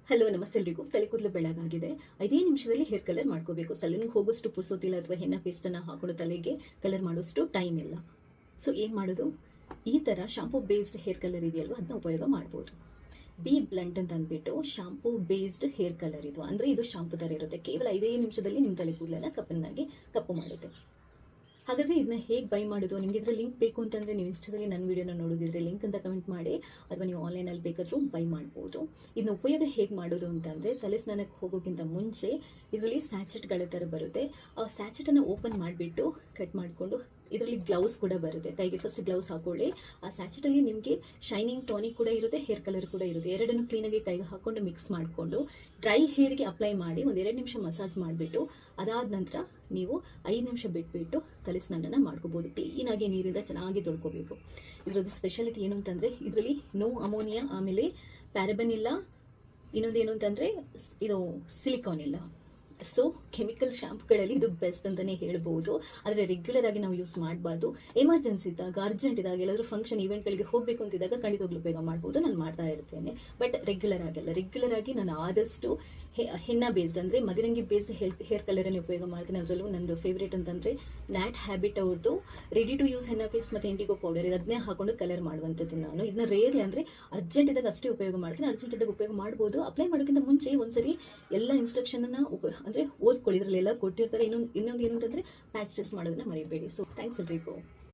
Hello ನಮಸ್ತೆ ಎಲ್ರಿಗೂ. ತಲೆ ಕೂದಲು ಬೆಳ್ಳಗಾಗಿದೆ, 5 ನಿಮಿಷದಲ್ಲಿ ಹೇರ್ ಕಲರ್ ಮಾಡ್ಕೋಬೇಕು. ಸಲೂನ್ಗೆ ಹೋಗೋಷ್ಟು ಪುರ್ಸೋತಿಲ್ಲ ಅಥವಾ ಹೆನ್ನ ಪೇಸ್ಟನ್ನು ಹಾಕೊಂಡು ತಲೆಗೆ ಕಲರ್ ಮಾಡೋಷ್ಟು ಟೈಮ್ ಇಲ್ಲ. ಸೊ ಏನು ಮಾಡೋದು? ಈ ಥರ ಶಾಂಪೂ ಬೇಸ್ಡ್ ಹೇರ್ ಕಲರ್ ಇದೆಯಲ್ವ, ಅದನ್ನ ಉಪಯೋಗ ಮಾಡ್ಬೋದು. ಬಿ ಬ್ಲಂಟ್ ಅಂತ ಅಂದ್ಬಿಟ್ಟು ಶಾಂಪೂ ಬೇಸ್ಡ್ ಹೇರ್ ಕಲರ್ ಇದು. ಅಂದರೆ ಇದು ಶಾಂಪೂ ಥರ ಇರುತ್ತೆ. ಕೇವಲ 5 ನಿಮಿಷದಲ್ಲಿ ನಿಮ್ಮ ತಲೆ ಕೂದಲೆಲ್ಲ ಕಪ್ಪು ಮಾಡುತ್ತೆ. ಹಾಗಾದರೆ ಇದನ್ನ ಹೇಗೆ ಬೈ ಮಾಡೋದು? ನಿಮಗೆ ಇದರ ಲಿಂಕ್ ಬೇಕು ಅಂತಂದರೆ ನೀವು ಇನ್ಸ್ಟಾದಲ್ಲಿ ನನ್ನ ವೀಡಿಯೋನ ನೋಡೋದಿದ್ರೆ ಲಿಂಕ್ ಅಂತ ಕಮೆಂಟ್ ಮಾಡಿ, ಅಥವಾ ನೀವು ಆನ್ಲೈನಲ್ಲಿ ಬೇಕಾದರೂ ಬೈ ಮಾಡ್ಬೋದು. ಇದನ್ನ ಉಪಯೋಗ ಹೇಗೆ ಮಾಡೋದು ಅಂತಂದರೆ, ತಲೆ ಸ್ನಾನಕ್ಕೆ ಹೋಗೋಕ್ಕಿಂತ ಮುಂಚೆ ಇದರಲ್ಲಿ ಸ್ಯಾಚೆಟ್ಗಳ ಥರ ಬರುತ್ತೆ. ಆ ಸ್ಯಾಚೆಟನ್ನು ಓಪನ್ ಮಾಡಿಬಿಟ್ಟು ಕಟ್ ಮಾಡಿಕೊಂಡು, ಇದರಲ್ಲಿ ಗ್ಲೌಸ್ ಕೂಡ ಬರುತ್ತೆ. ಕೈಗೆ ಫಸ್ಟ್ ಗ್ಲೌಸ್ ಹಾಕೊಳ್ಳಿ. ಆ ಸ್ಯಾಚೆಟಲ್ಲಿ ನಿಮಗೆ ಶೈನಿಂಗ್ ಟಾನಿಕ್ ಕೂಡ ಇರುತ್ತೆ, ಹೇರ್ ಕಲರ್ ಕೂಡ ಇರುತ್ತೆ. ಎರಡನ್ನು ಕ್ಲೀನಾಗಿ ಕೈಗೆ ಹಾಕ್ಕೊಂಡು ಮಿಕ್ಸ್ ಮಾಡಿಕೊಂಡು ಡ್ರೈ ಹೇರ್ಗೆ ಅಪ್ಲೈ ಮಾಡಿ ಒಂದು 2 ನಿಮಿಷ ಮಸಾಜ್ ಮಾಡಿಬಿಟ್ಟು, ಅದಾದ ನಂತರ ನೀವು 5 ನಿಮಿಷ ಬಿಟ್ಬಿಟ್ಟು ತಲೆ ಸ್ನಾನನ ಮಾಡ್ಕೋಬೋದು. ಕ್ಲೀನಾಗಿ ನೀರಿಂದ ಚೆನ್ನಾಗಿ ತೊಳ್ಕೊಬೇಕು. ಇದರದ್ದು ಸ್ಪೆಷಾಲಿಟಿ ಏನು ಅಂತಂದರೆ, ಇದರಲ್ಲಿ ನೋ ಅಮೋನಿಯಾ, ಆಮೇಲೆ ಪ್ಯಾರಬನ್ ಇಲ್ಲ, ಇನ್ನೊಂದೇನು ಅಂತಂದರೆ ಇದು ಸಿಲಿಕಾನ್ ಇಲ್ಲ. ಸೊ ಕೆಮಿಕಲ್ ಶಾಂಪುಗಳಲ್ಲಿ ಇದು ಬೆಸ್ಟ್ ಅಂತಲೇ ಹೇಳ್ಬೋದು. ಆದರೆ ರೆಗ್ಯುಲರ್ ಆಗಿ ನಾವು ಯೂಸ್ ಮಾಡಬಾರ್ದು. ಎಮರ್ಜೆನ್ಸಿ ಇದ್ದಾಗ, ಅರ್ಜೆಂಟ್ ಇದ್ದಾಗ, ಎಲ್ಲಾದರೂ ಫಂಕ್ಷನ್ ಇವೆಂಟ್ಗಳಿಗೆ ಹೋಗಬೇಕು ಅಂತಿದ್ದಾಗ ಖಂಡಿತವಾಗ್ಲೂ ಉಪಯೋಗ ಮಾಡ್ಬೋದು. ನಾನು ಮಾಡ್ತಾ ಇರ್ತೇನೆ, ಬಟ್ ರೆಗ್ಯುಲರ್ ಆಗಿ ನಾನು ಆದಷ್ಟು ಹೆನ್ನ ಬೇಸ್ಡ್ ಅಂದರೆ ಮದಿರಂಗಿ ಬೇಸ್ಡ್ ಹೇರ್ ಕಲರನ್ನೇ ಉಪಯೋಗ ಮಾಡ್ತೀನಿ. ಅದರಲ್ಲೂ ನಂದು ಫೇವ್ರೇಟ್ ಅಂತಂದರೆ ನ್ಯಾಟ್ ಹ್ಯಾಬಿಟ್ ಅವ್ರದ್ದು ready to use henna paste ಮತ್ತು ಇಂಡಿಗೋ ಪೌಡರ್, ಇದನ್ನೇ ಹಾಕೊಂಡು ಕಲರ್ ಮಾಡುವಂಥದ್ದು. ನಾನು ಇದನ್ನ ರೇರ್ಲಿ ಅಂದರೆ ಅರ್ಜೆಂಟ್ ಇದ್ದಾಗ ಅಷ್ಟೇ ಉಪಯೋಗ ಮಾಡ್ತೀನಿ. ಅರ್ಜೆಂಟ್ ಇದ್ದಾಗ ಉಪಯೋಗ ಮಾಡ್ಬೋದು. ಅಪ್ಲೈ ಮಾಡೋಕ್ಕಿಂತ ಮುಂಚೆ ಒಂದ್ಸರಿ ಎಲ್ಲ ಇನ್ಸ್ಟ್ರಕ್ಷನನ್ನು ಅಂದರೆ ಓದ್ಕೊಳ್ಳಿ. ಇದರಲ್ಲೆಲ್ಲ ಕೊಟ್ಟಿರ್ತಾರೆ. ಇನ್ನೊಂದು ಏನು ಅಂತಂದರೆ ಪ್ಯಾಚ್ ಟೆಸ್ಟ್ ಮಾಡೋದನ್ನ ಮರಿಬೇಡಿ. ಸೊ ಥ್ಯಾಂಕ್ಸ್ ಎಲ್ರಿಗೂ.